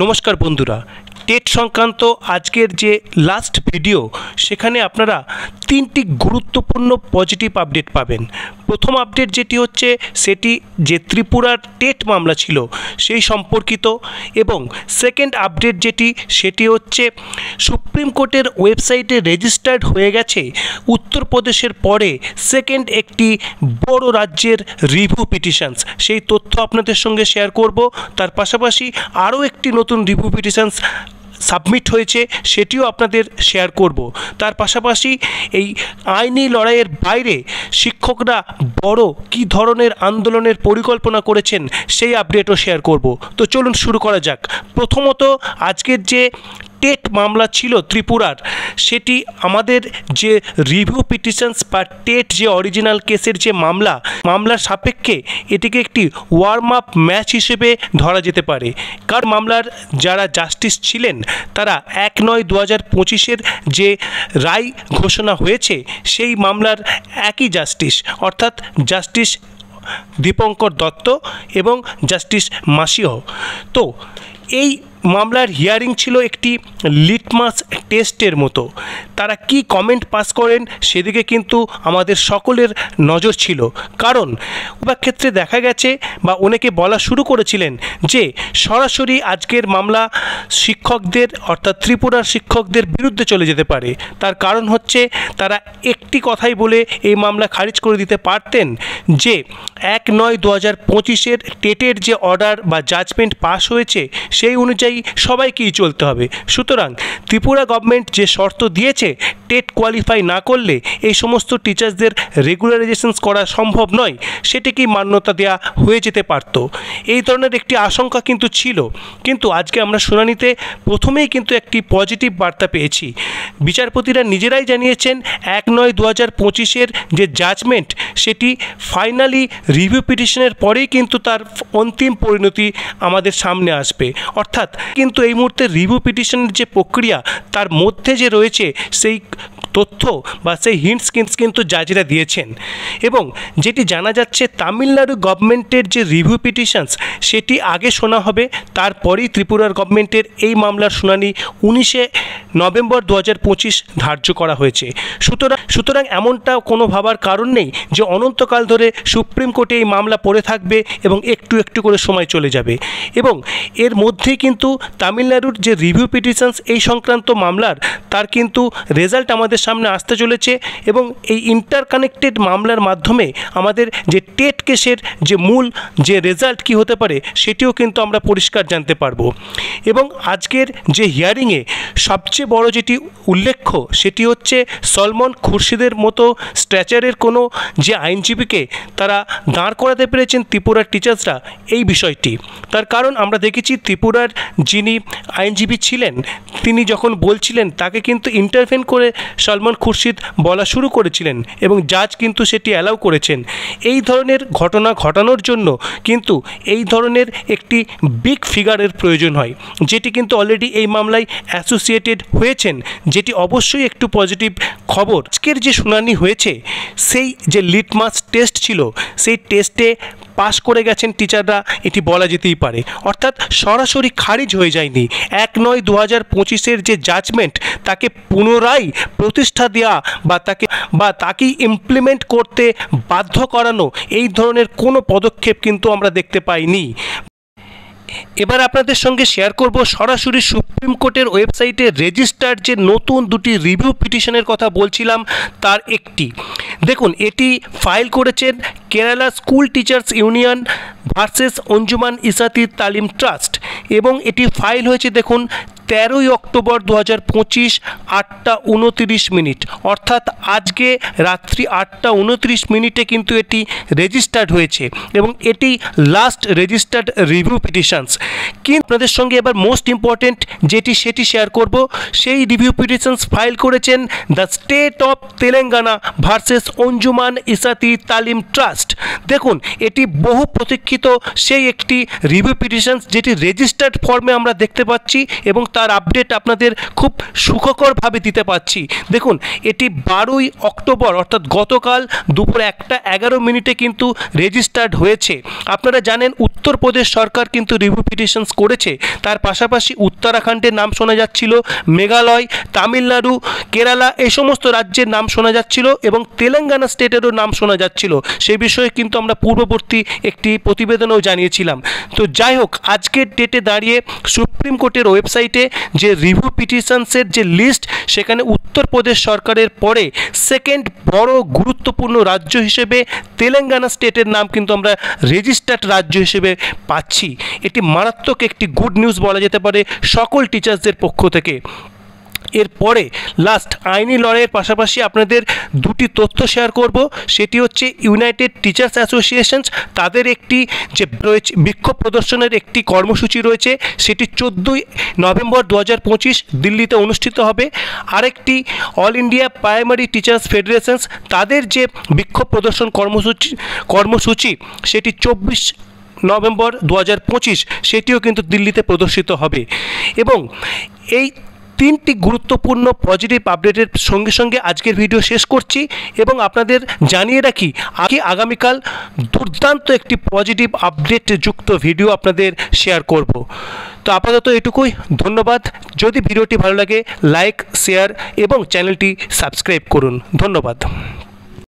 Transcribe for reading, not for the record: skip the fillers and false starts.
নমস্কার বন্ধুরা, টেট সংক্রান্ত আজকের যে লাস্ট ভিডিও সেখানে আপনারা তিনটি গুরুত্বপূর্ণ পজিটিভ আপডেট পাবেন। প্রথম আপডেট যেটি হচ্ছে সেটি যে ত্রিপুরার টেট মামলা ছিল সেই সম্পর্কিত, এবং সেকেন্ড আপডেট যেটি সেটি হচ্ছে সুপ্রিম কোর্টের ওয়েবসাইটে রেজিস্টার্ড হয়ে গেছে উত্তরপ্রদেশের পরে সেকেন্ড একটি বড় রাজ্যের রিভিউ পিটিশনস। সেই তথ্য আপনাদের সঙ্গে শেয়ার করব। তার পাশাপাশি আরও একটি নতুন রিভিউ পিটিশনস সাবমিট হয়েছে সেটিও আপনাদের শেয়ার করব। তার পাশাপাশি এই আইনি লড়াইয়ের বাইরে শিক্ষকরা বড় কী ধরনের আন্দোলনের পরিকল্পনা করেছেন সেই আপডেটও শেয়ার করব। তো চলুন শুরু করা যাক। প্রথমত, আজকের যে টেট মামলা ছিল ত্রিপুরার, সেটি আমাদের যে রিভিউ পিটিশনস বা টেট যে অরিজিনাল কেসের যে মামলার সাপেক্ষে এটিকে একটি ওয়ার্ম আপ ম্যাচ হিসেবে ধরা যেতে পারে। কার মামলার যারা জাস্টিস ছিলেন তারা 1/9/2025 যে রায় ঘোষণা হয়েছে সেই মামলার একই জাস্টিস, অর্থাৎ জাস্টিস দীপঙ্কর দত্ত এবং জাস্টিস মাসিহ। তো এই মামলার হিয়ারিং ছিল একটি লিটমাস টেস্টের মতো। তারা কি কমেন্ট পাস করেন সেদিকে কিন্তু আমাদের সকলের নজর ছিল, কারণ উভয় ক্ষেত্রে দেখা গেছে বা অনেকে বলা শুরু করেছিলেন যে সরাসরি আজকের মামলা শিক্ষকদের অর্থাৎ ত্রিপুরার শিক্ষকদের বিরুদ্ধে চলে যেতে পারে। তার কারণ হচ্ছে তারা একটি কথাই বলে এই মামলা খারিজ করে দিতে পারতেন যে 1/9/2025 টেটের যে অর্ডার বা জাজমেন্ট পাস হয়েছে সেই অনুযায়ী সবাইকেই চলতে হবে। সুতরাং ত্রিপুরা গভর্নমেন্ট যে শর্ত দিয়েছে টেট কোয়ালিফাই না করলে এই সমস্ত টিচার্সদের রেগুলারাইজেশন করা সম্ভব নয়, সেটিকেই মান্যতা দেওয়া হয়ে যেতে পারত। এই ধরনের একটি আশঙ্কা কিন্তু ছিল, কিন্তু আজকে আমরা শুনানিতে প্রথমেই কিন্তু একটি পজিটিভ বার্তা পেয়েছি। বিচারপতিরা নিজেরাই জানিয়েছেন 1/9/2025 যে জাজমেন্ট সেটি ফাইনালি রিভিউ পিটিশনের পরেই কিন্তু তার অন্তিম পরিণতি আমাদের সামনে আসবে। অর্থাৎ কিন্তু এই মুহূর্তে রিভিউ পিটিশনের যে প্রক্রিয়া তার মধ্যে যে রয়েছে সেই তথ্য বা সেই হিন্টস কিন্তু জাজরা দিয়েছেন, এবং যেটি জানা যাচ্ছে তামিলনাড়ু গভর্নমেন্টের যে রিভিউ পিটিশনস সেটি আগে শোনা হবে, তারপরেই ত্রিপুরার গভর্নমেন্টের এই মামলার শুনানি 19 নভেম্বর 2025 ধার্য করা হয়েছে। সুতরাং এমনটা কোনো ভাবার কারণ নেই যে অনন্তকাল ধরে সুপ্রিম কোর্টে এই মামলা পড়ে থাকবে এবং একটু একটু করে সময় চলে যাবে। এবং এর মধ্যেই কিন্তু তামিলনাড়ুর যে রিভিউ পিটিশনস এই সংক্রান্ত মামলার তার কিন্তু রেজাল্ট আমাদের সামনে আসতে চলেছে, এবং এই ইন্টারকানেক্টেড মামলার মাধ্যমে আমাদের যে টেট কেসের যে মূল যে রেজাল্ট কি হতে পারে সেটিও কিন্তু আমরা পরিষ্কার জানতে পারবো। এবং আজকের যে হিয়ারিংয়ে সবচেয়ে বড় যেটি উল্লেখ্য সেটি হচ্ছে সলমন খুরশিদের মতো স্ট্যাচারের কোনো যে আইনজীবীকে তারা দাঁড় করাতে পেরেছেন ত্রিপুরার টিচার্সরা এই বিষয়টি। তার কারণ আমরা দেখেছি ত্রিপুরার যিনি আইনজীবী ছিলেন তিনি যখন বলছিলেন তাকে কিন্তু ইন্টারভেন করে সলমন খুরশিদ বলা শুরু করেছিলেন এবং জাজ কিন্তু সেটি অ্যালাউ করেছেন। এই ধরনের ঘটনা ঘটানোর জন্য কিন্তু এই ধরনের একটি বিগ ফিগারের প্রয়োজন হয়, যেটি কিন্তু অলরেডি এই মামলায় অ্যাসোসিয়েটেড হয়েছেন, যেটি অবশ্যই একটু পজিটিভ খবর। আজকের যে শুনানি হয়েছে সেই যে লিটমাস টেস্ট ছিল সেই টেস্টে পাস করে গেছেন টিচাররা, এটি বলা যেতেই পারে। অর্থাৎ সরাসরি খারিজ হয়ে যায়নি। 1/9/2025 যে জাজমেন্ট তাকে পুনরায় প্রতিষ্ঠা দেওয়া বা তাকে ইমপ্লিমেন্ট করতে বাধ্য করানো এই ধরনের কোনো পদক্ষেপ কিন্তু আমরা দেখতে পাইনি। এবার আপনাদের সঙ্গে শেয়ার করব সরাসরি সুপ্রিম কোর্টের ওয়েবসাইটে রেজিস্টার্ড যে নতুন দুটি রিভিউ পিটিশনের কথা বলছিলাম তার একটি। দেখুন, এটি ফাইল করেছেন Kerala school teachers union versus Anjuman Ishaati Taleem trust, এবং এটি ফাইল হয়েছে দেখুন 13 অক্টোবর 2025 8:29, অর্থাৎ আজকে রাত্রি 8:29 কিন্তু এটি রেজিস্টার্ড হয়েছে, এবং এটি লাস্ট রেজিস্টার্ড রিভিউ পিটিশনস। কিন্তু আপনাদের সঙ্গে এবার মোস্ট ইম্পর্টেন্ট যেটি সেটি শেয়ার করব। সেই রিভিউ পিটিশনস ফাইল করেছেন the state of Telangana versus Anjuman Ishaati Taleem trust. দেখুন, এটি বহু প্রতীক্ষিত সেই একটি রিভিউ পিটিশনস যেটি রেজিস্টার্ড ফর্মে আমরা দেখতে পাচ্ছি, এবং তার আপডেট আপনাদের খুব সুখকরভাবে দিতে পারছি। দেখুন, এটি 12ই অক্টোবর অর্থাৎ গতকাল দুপুর 1:11 কিন্তু রেজিস্টার্ড হয়েছে। আপনারা জানেন উত্তরপ্রদেশ সরকার কিন্তু রিভিউ পিটিশনস করেছে, তার পাশাপাশি উত্তরাখণ্ডের নাম শোনা যাচ্ছিল, মেঘালয়, তামিলনাড়ু, কেরালা এই সমস্ত রাজ্যের নাম শোনা যাচ্ছিল এবং তেলেঙ্গানা স্টেটেরও নাম শোনা যাচ্ছিল। সেই বিষয়ে কিন্তু আমরা পূর্ববর্তী একটি প্রতিবেদনও জানিয়েছিলাম। তো যাই হোক, আজকের ডেটে দাঁড়িয়ে সুপ্রিম কোর্টের ওয়েবসাইটে যে রিভিউ পিটিশনসের যে লিস্ট, সেখানে উত্তরপ্রদেশ সরকারের পরে সেকেন্ড বড় গুরুত্বপূর্ণ রাজ্য হিসেবে তেলেঙ্গানা স্টেটের নাম কিন্তু আমরা রেজিস্টার্ড রাজ্য হিসেবে পাচ্ছি। এটি মারাত্মক একটি গুড নিউজ বলা যেতে পারে সকল টিচার্সদের পক্ষ থেকে। এরপরে লাস্ট আইনি লড়াইয়ের পাশাপাশি আপনাদের দুটি তথ্য শেয়ার করব। সেটি হচ্ছে ইউনাইটেড টিচার্স অ্যাসোসিয়েশনস, তাদের একটি যে রয়েছে বিক্ষোভ প্রদর্শনের একটি কর্মসূচি রয়েছে, সেটি 14ই নভেম্বর 2025 দিল্লিতে অনুষ্ঠিত হবে। আরেকটি অল ইন্ডিয়া প্রাইমারি টিচার্স ফেডারেশনস, তাদের যে বিক্ষোভ প্রদর্শন কর্মসূচি সেটি 24 নভেম্বর 2025 সেটিও কিন্তু দিল্লিতে প্রদর্শিত হবে। এবং এই তিনটি গুরুত্বপূর্ণ পজিটিভ আপডেটের সঙ্গে সঙ্গে আজকের ভিডিও শেষ করছি এবং আপনাদের জানিয়ে রাখি আগামীকাল দুর্দান্ত একটি পজিটিভ আপডেট যুক্ত ভিডিও আপনাদের শেয়ার করব। তো আপাতত এটুকুই, ধন্যবাদ। যদি ভিডিওটি ভালো লাগে লাইক, শেয়ার এবং চ্যানেলটি সাবস্ক্রাইব করুন। ধন্যবাদ।